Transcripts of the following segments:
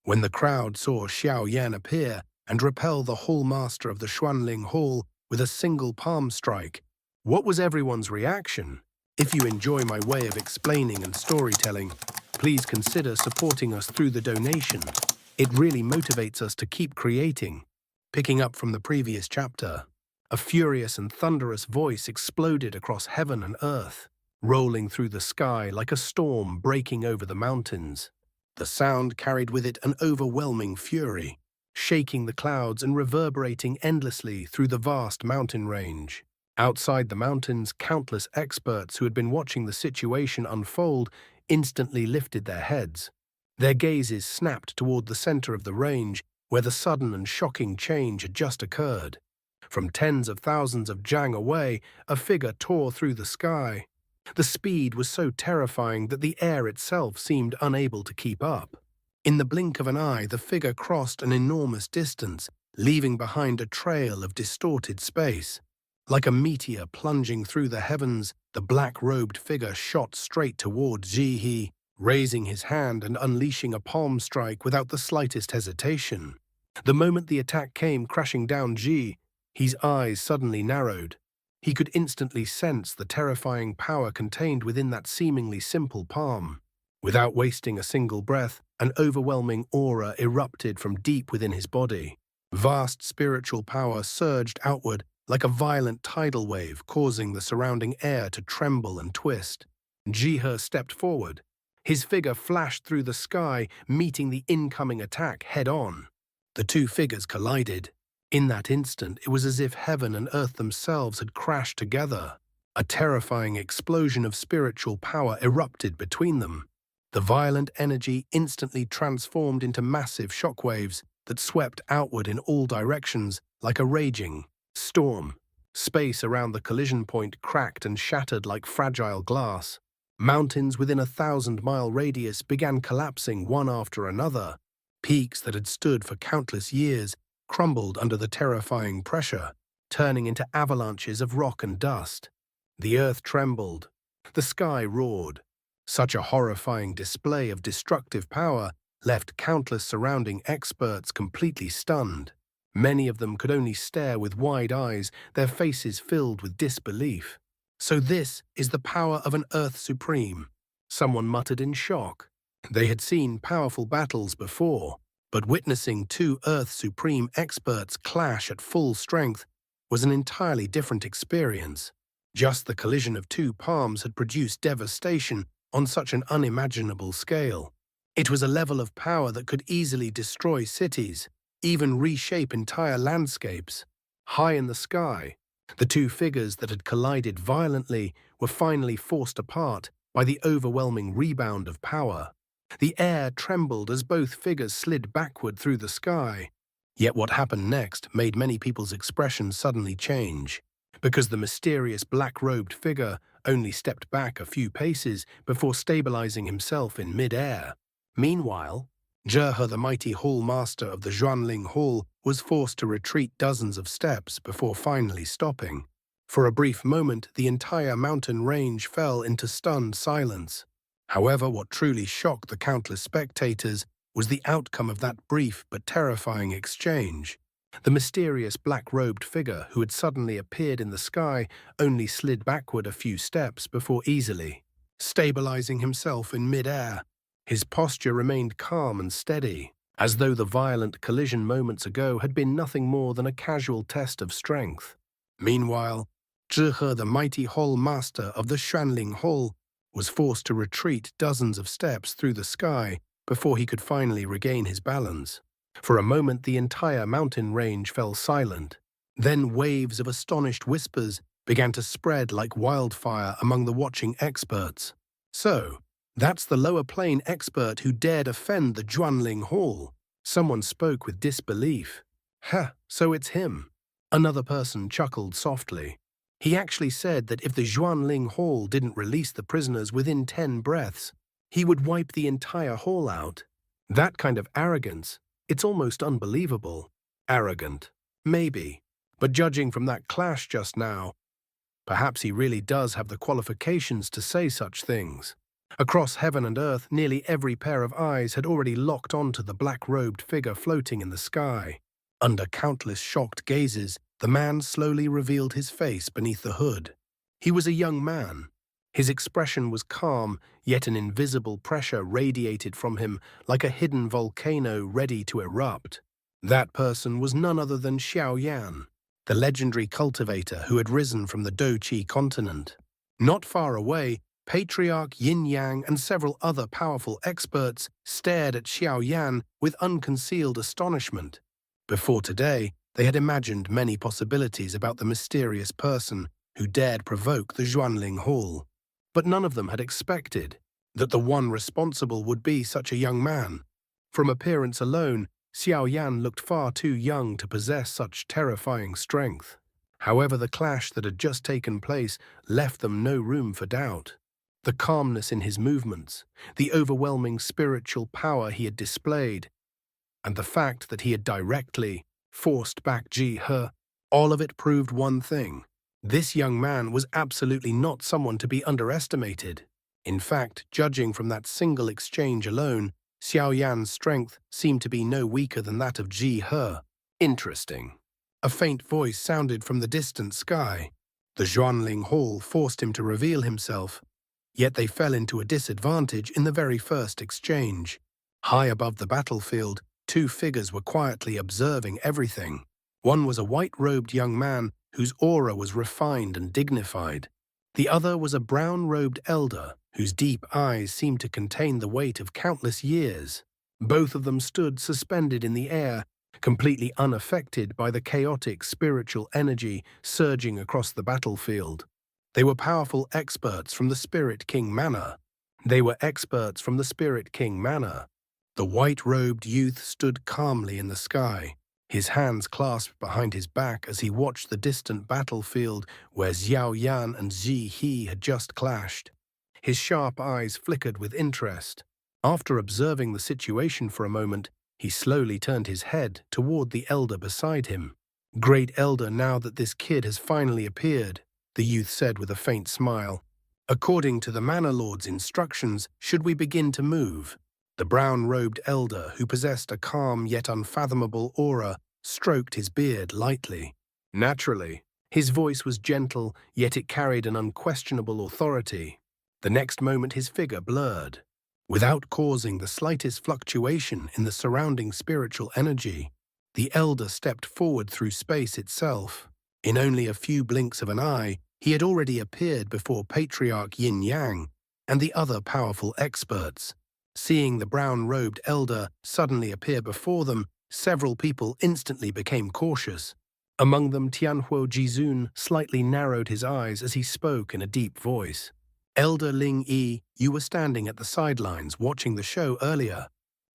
When the crowd saw Xiao appear and repel the hall master of the Xuanling Hall with a single palm strike, what was everyone's reaction? If you enjoy my way of explaining and storytelling, please consider supporting us through the donation. It really motivates us to keep creating. Picking up from the previous chapter, a furious and thunderous voice exploded across heaven and earth, rolling through the sky like a storm breaking over the mountains. The sound carried with it an overwhelming fury, shaking the clouds and reverberating endlessly through the vast mountain range. Outside the mountains, countless experts who had been watching the situation unfold instantly lifted their heads. Their gazes snapped toward the center of the range, where the sudden and shocking change had just occurred. From tens of thousands of zhang away, a figure tore through the sky. The speed was so terrifying that the air itself seemed unable to keep up. In the blink of an eye, the figure crossed an enormous distance, leaving behind a trail of distorted space. Like a meteor plunging through the heavens, the black-robed figure shot straight toward Ji, raising his hand and unleashing a palm strike without the slightest hesitation. The moment the attack came crashing down Ji, his eyes suddenly narrowed. He could instantly sense the terrifying power contained within that seemingly simple palm. Without wasting a single breath, an overwhelming aura erupted from deep within his body. Vast spiritual power surged outward like a violent tidal wave, causing the surrounding air to tremble and twist. Jihe stepped forward. His figure flashed through the sky, meeting the incoming attack head-on. The two figures collided. In that instant, it was as if heaven and earth themselves had crashed together. A terrifying explosion of spiritual power erupted between them. The violent energy instantly transformed into massive shockwaves that swept outward in all directions like a raging storm. Space around the collision point cracked and shattered like fragile glass. Mountains within a 1,000-mile radius began collapsing one after another. Peaks that had stood for countless years crumbled under the terrifying pressure, turning into avalanches of rock and dust. The earth trembled. The sky roared. Such a horrifying display of destructive power left countless surrounding experts completely stunned. Many of them could only stare with wide eyes, their faces filled with disbelief. "So this is the power of an Earth Supreme," someone muttered in shock. They had seen powerful battles before, but witnessing two Earth Supreme experts clash at full strength was an entirely different experience. Just the collision of two palms had produced devastation on such an unimaginable scale. It was a level of power that could easily destroy cities, even reshape entire landscapes. High in the sky, the two figures that had collided violently were finally forced apart by the overwhelming rebound of power. The air trembled as both figures slid backward through the sky. Yet what happened next made many people's expressions suddenly change, because the mysterious black-robed figure only stepped back a few paces before stabilizing himself in mid-air. Meanwhile, Zhehe, the mighty hall master of the Xuanling Hall, was forced to retreat dozens of steps before finally stopping. For a brief moment, the entire mountain range fell into stunned silence. However, what truly shocked the countless spectators was the outcome of that brief but terrifying exchange. The mysterious black-robed figure who had suddenly appeared in the sky only slid backward a few steps before easily stabilizing himself in mid-air. His posture remained calm and steady, as though the violent collision moments ago had been nothing more than a casual test of strength. Meanwhile, Zhehe, the mighty hall master of the Xuanling Hall, was forced to retreat dozens of steps through the sky before he could finally regain his balance. For a moment, the entire mountain range fell silent. Then waves of astonished whispers began to spread like wildfire among the watching experts. "So, that's the lower plane expert who dared offend the Xuanling Hall," someone spoke with disbelief. "Ha, so it's him." Another person chuckled softly. "He actually said that if the Xuanling Hall didn't release the prisoners within 10 breaths, he would wipe the entire hall out. That kind of arrogance, it's almost unbelievable." Arrogant. Maybe. But judging from that clash just now, perhaps he really does have the qualifications to say such things. Across heaven and earth, nearly every pair of eyes had already locked onto the black-robed figure floating in the sky. Under countless shocked gazes, the man slowly revealed his face beneath the hood. He was a young man. His expression was calm, yet an invisible pressure radiated from him like a hidden volcano ready to erupt. That person was none other than Xiao, the legendary cultivator who had risen from the Doqi continent. Not far away, Patriarch Yin Yang and several other powerful experts stared at Xiao with unconcealed astonishment. Before today, they had imagined many possibilities about the mysterious person who dared provoke the Xuanling Hall. But none of them had expected that the one responsible would be such a young man. From appearance alone, Xiao looked far too young to possess such terrifying strength. However, the clash that had just taken place left them no room for doubt. The calmness in his movements, the overwhelming spiritual power he had displayed, and the fact that he had directly forced back Ji He, all of it proved one thing. This young man was absolutely not someone to be underestimated. In fact, judging from that single exchange alone, Xiao strength seemed to be no weaker than that of Ji He. Interesting. A faint voice sounded from the distant sky. The Xuanling Hall forced him to reveal himself, yet they fell into a disadvantage in the very first exchange. High above the battlefield, two figures were quietly observing everything. One was a white-robed young man whose aura was refined and dignified. The other was a brown-robed elder whose deep eyes seemed to contain the weight of countless years. Both of them stood suspended in the air, completely unaffected by the chaotic spiritual energy surging across the battlefield. They were powerful experts from the Spirit King Manor. The white-robed youth stood calmly in the sky, his hands clasped behind his back as he watched the distant battlefield where Xiao and Ji He had just clashed. His sharp eyes flickered with interest. After observing the situation for a moment, he slowly turned his head toward the elder beside him. "Great Elder, now that this kid has finally appeared," the youth said with a faint smile. "According to the Manor Lord's instructions, should we begin to move?" The brown-robed elder, who possessed a calm yet unfathomable aura, stroked his beard lightly. Naturally, his voice was gentle, yet it carried an unquestionable authority. The next moment his figure blurred. Without causing the slightest fluctuation in the surrounding spiritual energy, the elder stepped forward through space itself. In only a few blinks of an eye, he had already appeared before Patriarch Yin Yang and the other powerful experts. Seeing the brown-robed elder suddenly appear before them, several people instantly became cautious. Among them, Tianhuo Jizun slightly narrowed his eyes as he spoke in a deep voice. "Elder Ling Yi, you were standing at the sidelines watching the show earlier,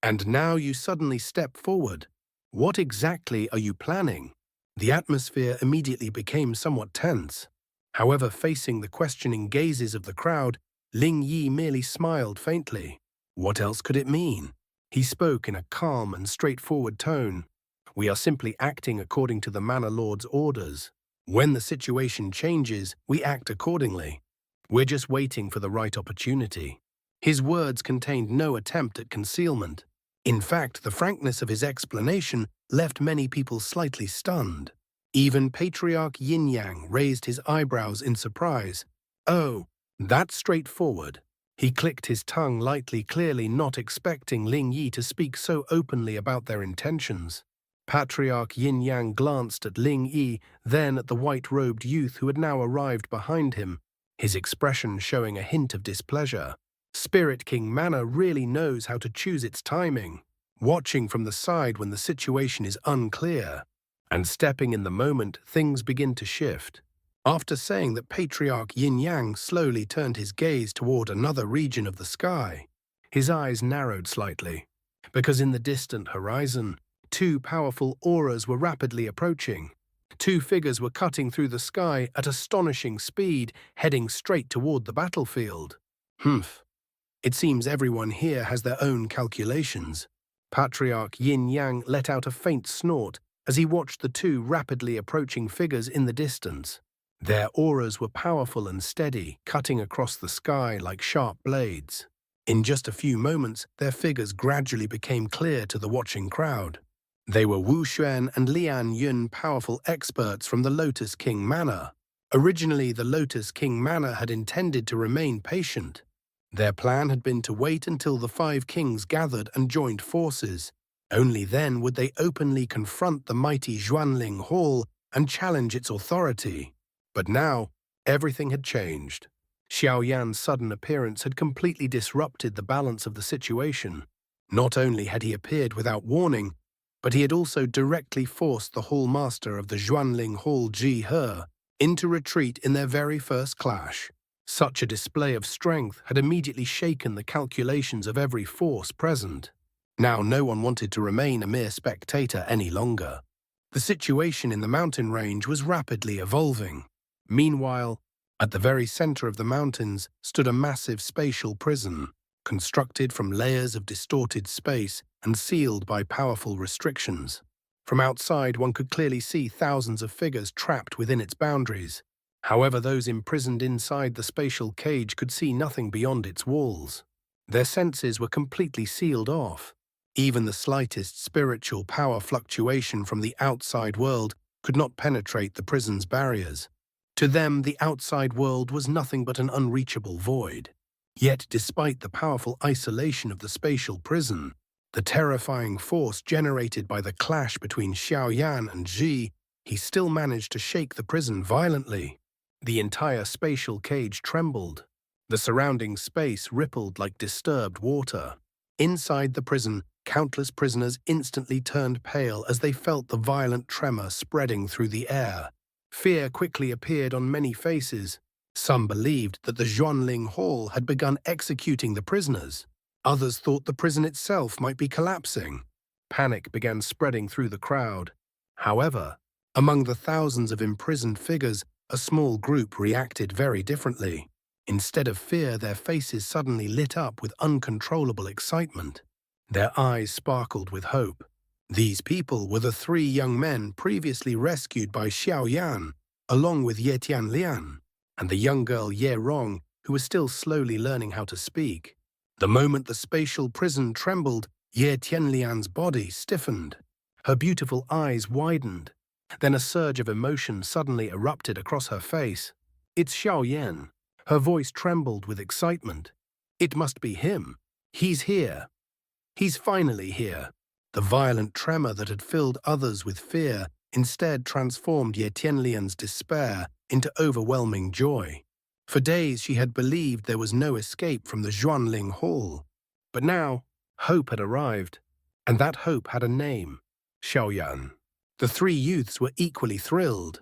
and now you suddenly step forward. What exactly are you planning?" The atmosphere immediately became somewhat tense. However, facing the questioning gazes of the crowd, Ling Yi merely smiled faintly. What else could it mean? He spoke in a calm and straightforward tone. "We are simply acting according to the Manor Lord's orders. When the situation changes, we act accordingly. We're just waiting for the right opportunity." His words contained no attempt at concealment. In fact, the frankness of his explanation left many people slightly stunned. Even Patriarch Yin Yang raised his eyebrows in surprise. "Oh, that's straightforward." He clicked his tongue lightly, clearly not expecting Ling Yi to speak so openly about their intentions. Patriarch Yin Yang glanced at Ling Yi, then at the white-robed youth who had now arrived behind him, his expression showing a hint of displeasure. Spirit King Manor really knows how to choose its timing, watching from the side when the situation is unclear, and stepping in the moment things begin to shift. After saying that, Patriarch Yin Yang slowly turned his gaze toward another region of the sky. His eyes narrowed slightly, because in the distant horizon, two powerful auras were rapidly approaching. Two figures were cutting through the sky at astonishing speed, heading straight toward the battlefield. It seems everyone here has their own calculations. Patriarch Yin Yang let out a faint snort as he watched the two rapidly approaching figures in the distance. Their auras were powerful and steady, cutting across the sky like sharp blades. In just a few moments, their figures gradually became clear to the watching crowd. They were Wu Xuan and Lian Yun, powerful experts from the Lotus King Manor. Originally, the Lotus King Manor had intended to remain patient. Their plan had been to wait until the 5 kings gathered and joined forces. Only then would they openly confront the mighty Xuanling Hall and challenge its authority. But now, everything had changed. Xiao Yan's sudden appearance had completely disrupted the balance of the situation. Not only had he appeared without warning, but he had also directly forced the Hall Master of the Xuanling Hall, Ji He, into retreat in their very first clash. Such a display of strength had immediately shaken the calculations of every force present. Now no one wanted to remain a mere spectator any longer. The situation in the mountain range was rapidly evolving. Meanwhile, at the very center of the mountains stood a massive spatial prison, constructed from layers of distorted space and sealed by powerful restrictions. From outside, one could clearly see thousands of figures trapped within its boundaries. However, those imprisoned inside the spatial cage could see nothing beyond its walls. Their senses were completely sealed off. Even the slightest spiritual power fluctuation from the outside world could not penetrate the prison's barriers. To them, the outside world was nothing but an unreachable void. Yet, despite the powerful isolation of the spatial prison, the terrifying force generated by the clash between Xiao Yan and Ji, he still managed to shake the prison violently. The entire spatial cage trembled. The surrounding space rippled like disturbed water. Inside the prison, countless prisoners instantly turned pale as they felt the violent tremor spreading through the air. Fear quickly appeared on many faces. Some believed that the Xuanling Hall had begun executing the prisoners. Others thought the prison itself might be collapsing. Panic began spreading through the crowd. However, among the thousands of imprisoned figures, a small group reacted very differently. Instead of fear, their faces suddenly lit up with uncontrollable excitement. Their eyes sparkled with hope. These people were the 3 young men previously rescued by Xiao Yan, along with Ye Tianlian, and the young girl Ye Rong, who was still slowly learning how to speak. The moment the spatial prison trembled, Ye Tianlian's body stiffened. Her beautiful eyes widened. Then a surge of emotion suddenly erupted across her face. "It's Xiao Yan." Her voice trembled with excitement. "It must be him. He's here. He's finally here." The violent tremor that had filled others with fear instead transformed Ye Tianlian's despair into overwhelming joy. For days she had believed there was no escape from the Xuanling Hall. But now, hope had arrived, and that hope had a name: Xiaoyan. The 3 youths were equally thrilled.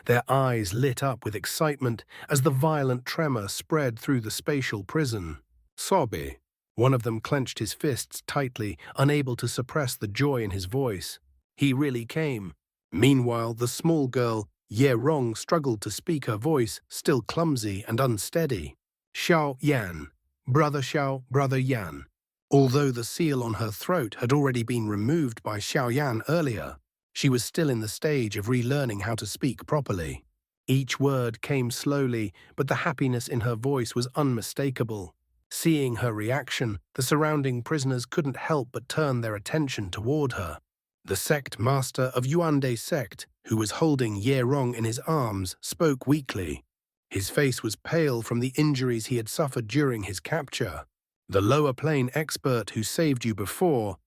Their eyes lit up with excitement as the violent tremor spread through the spatial prison. "Sobe." One of them clenched his fists tightly, unable to suppress the joy in his voice. He really came. Meanwhile, the small girl, Ye Rong, struggled to speak, her voice still clumsy and unsteady. "Xiao Yan. Brother Xiao, brother Yan." Although the seal on her throat had already been removed by Xiao Yan earlier, she was still in the stage of relearning how to speak properly. Each word came slowly, but the happiness in her voice was unmistakable. Seeing her reaction, the surrounding prisoners couldn't help but turn their attention toward her. The sect master of Yuande sect, who was holding Ye Rong in his arms, spoke weakly. His face was pale from the injuries he had suffered during his capture. "The lower plane expert who saved you before,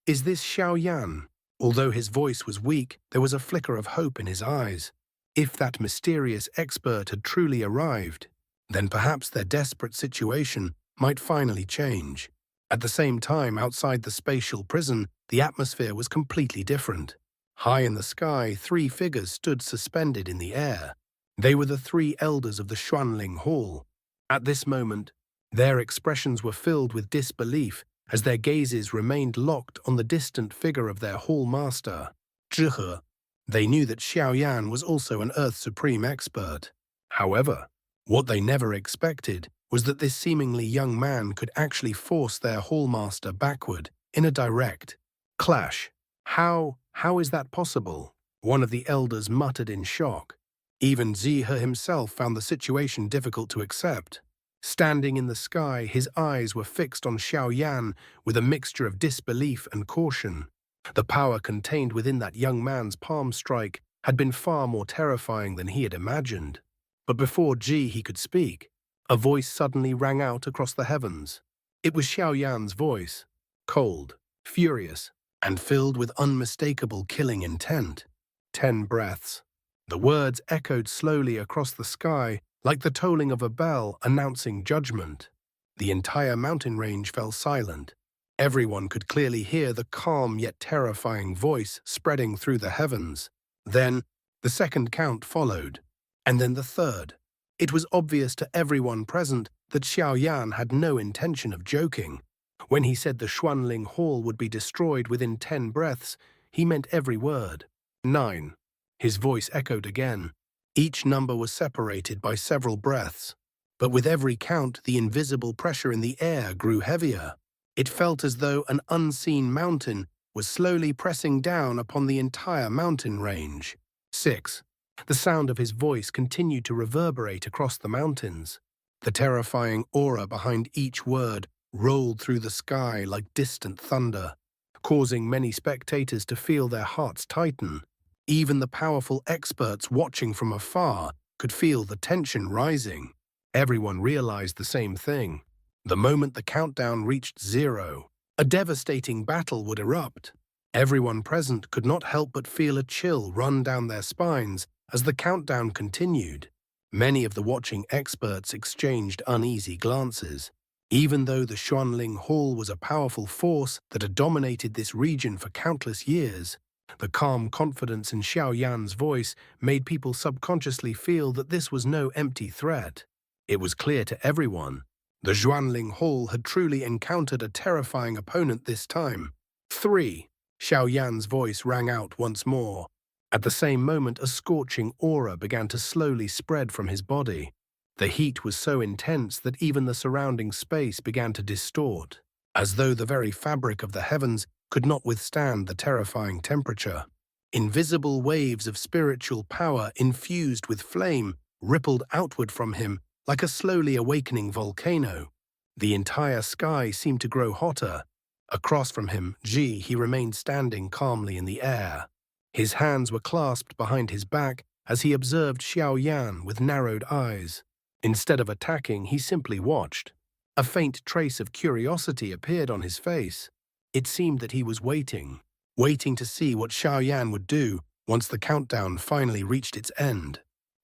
is this Xiao Yan?" Although his voice was weak, there was a flicker of hope in his eyes. If that mysterious expert had truly arrived, then perhaps their desperate situation might finally change. At the same time, outside the spatial prison, the atmosphere was completely different. High in the sky, 3 figures stood suspended in the air. They were the 3 elders of the Xuanling Hall. At this moment, their expressions were filled with disbelief as their gazes remained locked on the distant figure of their hall master, Zhi He. They knew that Xiao Yan was also an Earth Supreme expert. However, what they never expected was that this seemingly young man could actually force their hallmaster backward in a direct clash. How is that possible? One of the elders muttered in shock. Even Zhi He himself found the situation difficult to accept. Standing in the sky, his eyes were fixed on Xiaoyan with a mixture of disbelief and caution. The power contained within that young man's palm strike had been far more terrifying than he had imagined. But before he could speak, a voice suddenly rang out across the heavens. It was Xiaoyan's voice, cold, furious, and filled with unmistakable killing intent. 10 breaths. The words echoed slowly across the sky, like the tolling of a bell announcing judgment. The entire mountain range fell silent. Everyone could clearly hear the calm yet terrifying voice spreading through the heavens. Then, the second count followed, and then the third. It was obvious to everyone present that Xiaoyan had no intention of joking. When he said the Xuanling Hall would be destroyed within 10 breaths, he meant every word. 9. His voice echoed again. Each number was separated by several breaths, but with every count the invisible pressure in the air grew heavier. It felt as though an unseen mountain was slowly pressing down upon the entire mountain range. 6. The sound of his voice continued to reverberate across the mountains. The terrifying aura behind each word rolled through the sky like distant thunder, causing many spectators to feel their hearts tighten. Even the powerful experts watching from afar could feel the tension rising. Everyone realized the same thing. The moment the countdown reached 0, a devastating battle would erupt. Everyone present could not help but feel a chill run down their spines as the countdown continued. Many of the watching experts exchanged uneasy glances. Even though the Xuanling Hall was a powerful force that had dominated this region for countless years, the calm confidence in Xiaoyan's voice made people subconsciously feel that this was no empty threat. It was clear to everyone. The Xuanling Hall had truly encountered a terrifying opponent this time. 3. Xiaoyan's voice rang out once more. At the same moment, a scorching aura began to slowly spread from his body. The heat was so intense that even the surrounding space began to distort, as though the very fabric of the heavens could not withstand the terrifying temperature. Invisible waves of spiritual power infused with flame rippled outward from him like a slowly awakening volcano. The entire sky seemed to grow hotter. Across from him, he remained standing calmly in the air. His hands were clasped behind his back as he observed Xiaoyan with narrowed eyes. Instead of attacking, he simply watched. A faint trace of curiosity appeared on his face. It seemed that he was waiting to see what Xiaoyan would do once the countdown finally reached its end.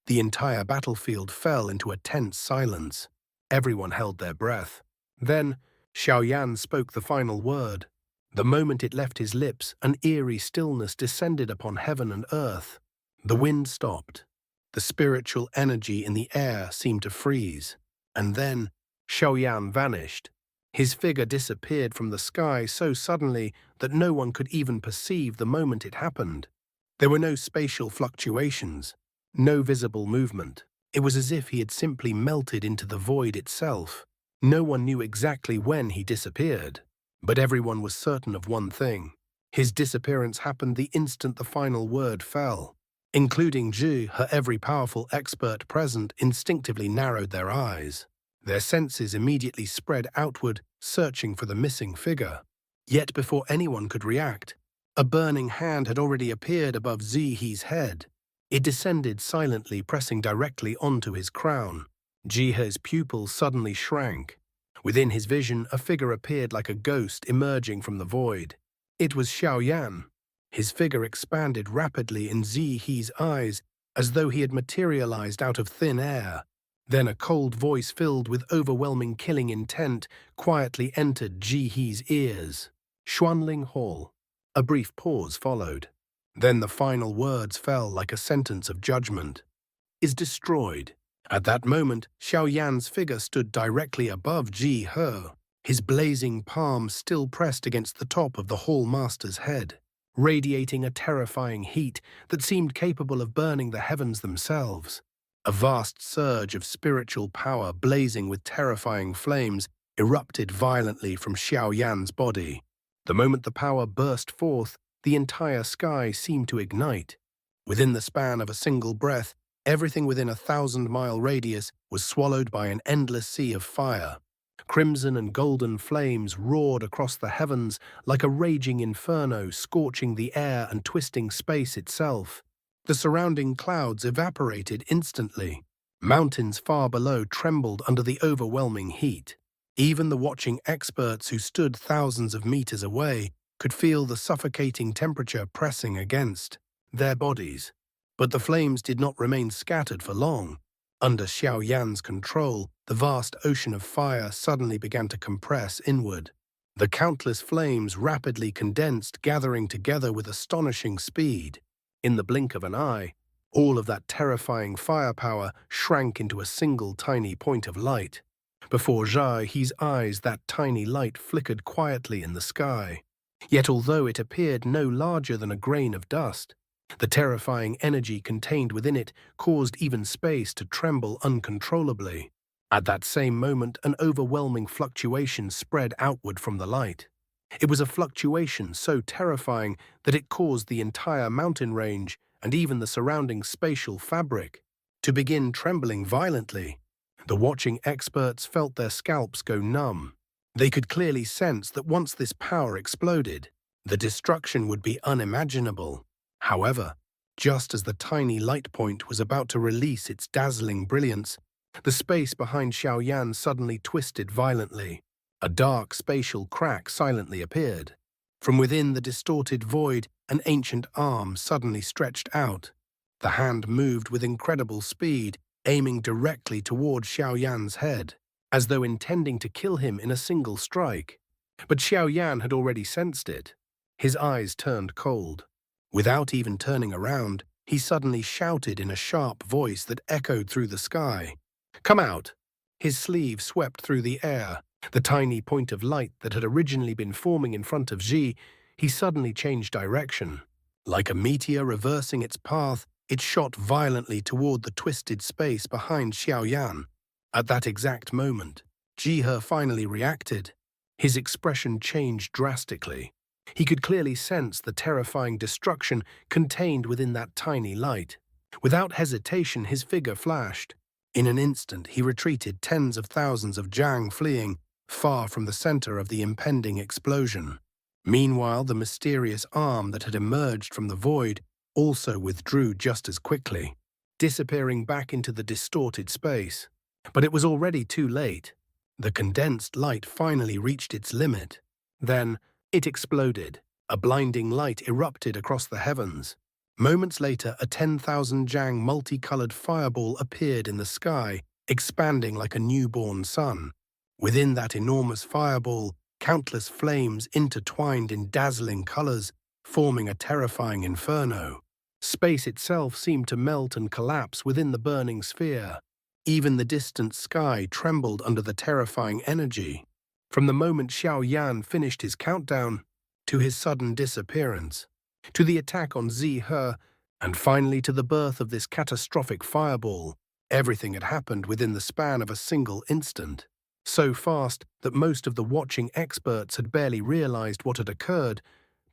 The entire battlefield fell into a tense silence. Everyone held their breath. Then, Xiaoyan spoke the final word. The moment it left his lips, an eerie stillness descended upon heaven and earth. The wind stopped. The spiritual energy in the air seemed to freeze. And then, Xiaoyan vanished. His figure disappeared from the sky so suddenly that no one could even perceive the moment it happened. There were no spatial fluctuations, no visible movement. It was as if he had simply melted into the void itself. No one knew exactly when he disappeared, but everyone was certain of one thing. His disappearance happened the instant the final word fell. Including her every powerful expert present instinctively narrowed their eyes. Their senses immediately spread outward, searching for the missing figure. Yet before anyone could react, a burning hand had already appeared above Zihe's head. It descended silently, pressing directly onto his crown. Jihe's pupils suddenly shrank. Within his vision, a figure appeared like a ghost emerging from the void. It was Xiaoyan. His figure expanded rapidly in Zihe's eyes, as though he had materialized out of thin air. Then a cold voice filled with overwhelming killing intent quietly entered Jihe's ears. Xuanling Hall. A brief pause followed. Then the final words fell like a sentence of judgment. Is destroyed. At that moment, Xiaoyan's figure stood directly above He, his blazing palm still pressed against the top of the Hall Master's head, radiating a terrifying heat that seemed capable of burning the heavens themselves. A vast surge of spiritual power blazing with terrifying flames erupted violently from Xiaoyan's body. The moment the power burst forth, the entire sky seemed to ignite. Within the span of a single breath, Everything within a 1,000-mile radius was swallowed by an endless sea of fire. Crimson and golden flames roared across the heavens like a raging inferno, scorching the air and twisting space itself. The surrounding clouds evaporated instantly. Mountains far below trembled under the overwhelming heat. Even the watching experts who stood thousands of meters away could feel the suffocating temperature pressing against their bodies. But the flames did not remain scattered for long. Under Xiao Yan's control, the vast ocean of fire suddenly began to compress inward. The countless flames rapidly condensed, gathering together with astonishing speed. In the blink of an eye, all of that terrifying firepower shrank into a single tiny point of light. Before Xiao's eyes, that tiny light flickered quietly in the sky. Yet although it appeared no larger than a grain of dust, the terrifying energy contained within it caused even space to tremble uncontrollably. At that same moment, an overwhelming fluctuation spread outward from the light. It was a fluctuation so terrifying that it caused the entire mountain range and even the surrounding spatial fabric to begin trembling violently. The watching experts felt their scalps go numb. They could clearly sense that once this power exploded, the destruction would be unimaginable. However, just as the tiny light point was about to release its dazzling brilliance, the space behind Xiao Yan suddenly twisted violently. A dark spatial crack silently appeared. From within the distorted void, an ancient arm suddenly stretched out. The hand moved with incredible speed, aiming directly toward Xiao Yan's head, as though intending to kill him in a single strike. But Xiao Yan had already sensed it. His eyes turned cold. Without even turning around, he suddenly shouted in a sharp voice that echoed through the sky. "Come out!" His sleeve swept through the air. The tiny point of light that had originally been forming in front of Xi, he suddenly changed direction. Like a meteor reversing its path, it shot violently toward the twisted space behind Xiao Yan. At that exact moment, Ji He finally reacted. His expression changed drastically. He could clearly sense the terrifying destruction contained within that tiny light. Without hesitation, his figure flashed. In an instant, he retreated, tens of thousands of Zhang fleeing, far from the center of the impending explosion. Meanwhile, the mysterious arm that had emerged from the void also withdrew just as quickly, disappearing back into the distorted space. But it was already too late. The condensed light finally reached its limit. Then, it exploded. A blinding light erupted across the heavens. Moments later, a 10,000 Zhang multicolored fireball appeared in the sky, expanding like a newborn sun. Within that enormous fireball, countless flames intertwined in dazzling colors, forming a terrifying inferno. Space itself seemed to melt and collapse within the burning sphere. Even the distant sky trembled under the terrifying energy. From the moment Xiao Yan finished his countdown, to his sudden disappearance, to the attack on Xi He, and finally to the birth of this catastrophic fireball, everything had happened within the span of a single instant. So fast that most of the watching experts had barely realized what had occurred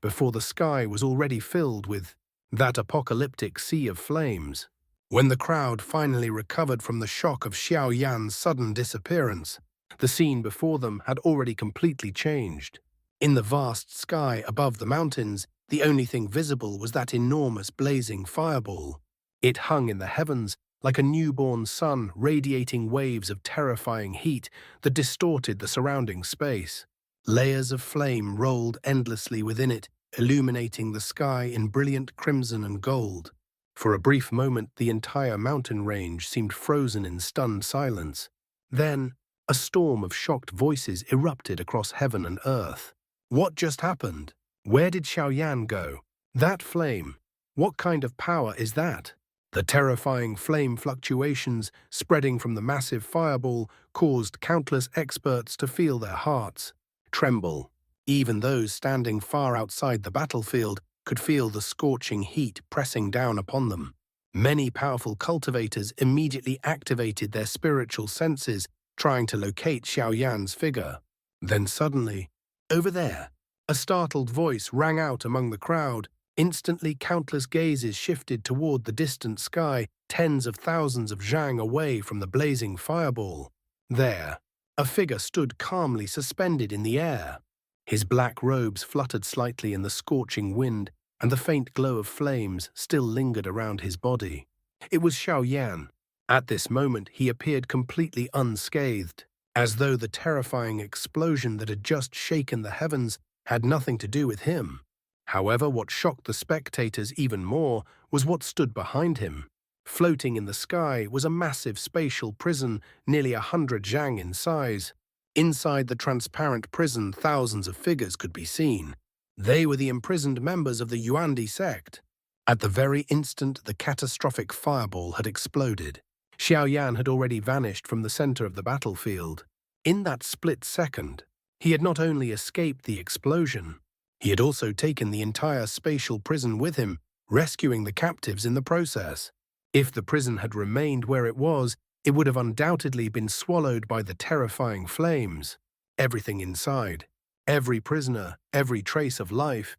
before the sky was already filled with that apocalyptic sea of flames. When the crowd finally recovered from the shock of Xiao Yan's sudden disappearance, the scene before them had already completely changed. In the vast sky above the mountains, the only thing visible was that enormous blazing fireball. It hung in the heavens like a newborn sun, radiating waves of terrifying heat that distorted the surrounding space. Layers of flame rolled endlessly within it, illuminating the sky in brilliant crimson and gold. For a brief moment, the entire mountain range seemed frozen in stunned silence. Then, a storm of shocked voices erupted across heaven and earth. What just happened? Where did Xiao Yan go? That flame, what kind of power is that? The terrifying flame fluctuations spreading from the massive fireball caused countless experts to feel their hearts tremble. Even those standing far outside the battlefield could feel the scorching heat pressing down upon them. Many powerful cultivators immediately activated their spiritual senses, trying to locate Xiao Yan's figure. Then suddenly, over there, a startled voice rang out among the crowd. Instantly, countless gazes shifted toward the distant sky, tens of thousands of zhang away from the blazing fireball. There, a figure stood calmly suspended in the air. His black robes fluttered slightly in the scorching wind, and the faint glow of flames still lingered around his body. It was Xiao. At this moment, he appeared completely unscathed, as though the terrifying explosion that had just shaken the heavens had nothing to do with him. However, what shocked the spectators even more was what stood behind him. Floating in the sky was a massive spatial prison, nearly 100 zhang in size. Inside the transparent prison, thousands of figures could be seen. They were the imprisoned members of the Yuandi sect. At the very instant the catastrophic fireball had exploded, Xiao had already vanished from the center of the battlefield. In that split second, he had not only escaped the explosion, he had also taken the entire spatial prison with him, rescuing the captives in the process. If the prison had remained where it was, it would have undoubtedly been swallowed by the terrifying flames. Everything inside, every prisoner, every trace of life,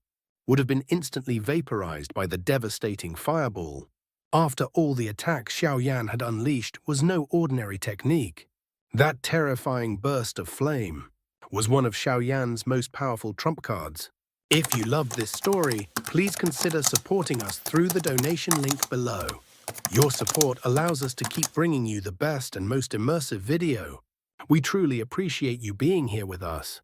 would have been instantly vaporized by the devastating fireball. After all, the attack Xiao had unleashed was no ordinary technique. That terrifying burst of flame was one of Xiao most powerful trump cards. If you loved this story, please consider supporting us through the donation link below. Your support allows us to keep bringing you the best and most immersive video. We truly appreciate you being here with us.